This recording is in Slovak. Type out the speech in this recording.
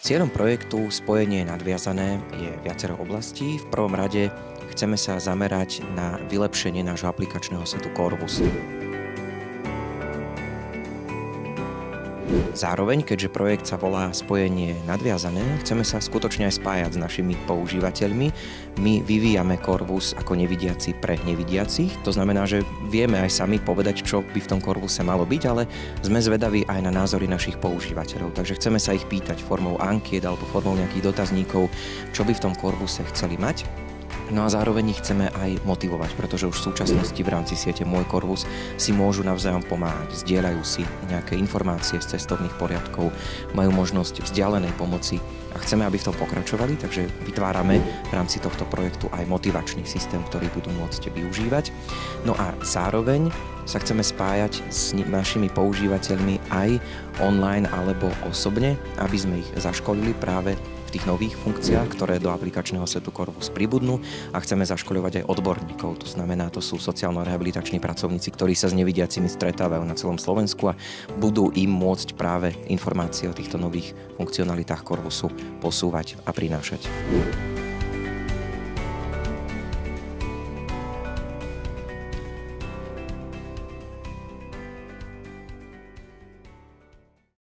Cieľom projektu Spojenie je nadviazané je viacero oblastí. V prvom rade chceme sa zamerať na vylepšenie nášho aplikačného setu Corvus. Zároveň, keďže projekt sa volá Spojenie nadviazané, chceme sa skutočne aj spájať s našimi používateľmi. My vyvíjame Corvus ako nevidiaci pre nevidiacich, to znamená, že vieme aj sami povedať, čo by v tom Corvuse malo byť, ale sme zvedaví aj na názory našich používateľov. Takže chceme sa ich pýtať formou ankiet alebo formou nejakých dotazníkov, čo by v tom Corvuse chceli mať. No a zároveň ich chceme aj motivovať, pretože už v súčasnosti v rámci siete Môj Corvus si môžu navzájom pomáhať, zdieľajú si nejaké informácie z cestovných poriadkov, majú možnosť vzdialenej pomoci a chceme, aby v tom pokračovali, takže vytvárame v rámci tohto projektu aj motivačný systém, ktorý budú môcť využívať. No a zároveň sa chceme spájať s našimi používateľmi aj online alebo osobne, aby sme ich zaškolili práve v tých nových funkciách, ktoré do aplikačného setu Corvus pribudnú, a chceme zaškoľovať aj odborníkov. To znamená, to sú sociálno-rehabilitační pracovníci, ktorí sa s nevidiacimi stretávajú na celom Slovensku a budú im môcť práve informácie o týchto nových funkcionalitách Corvusu posúvať a prinášať.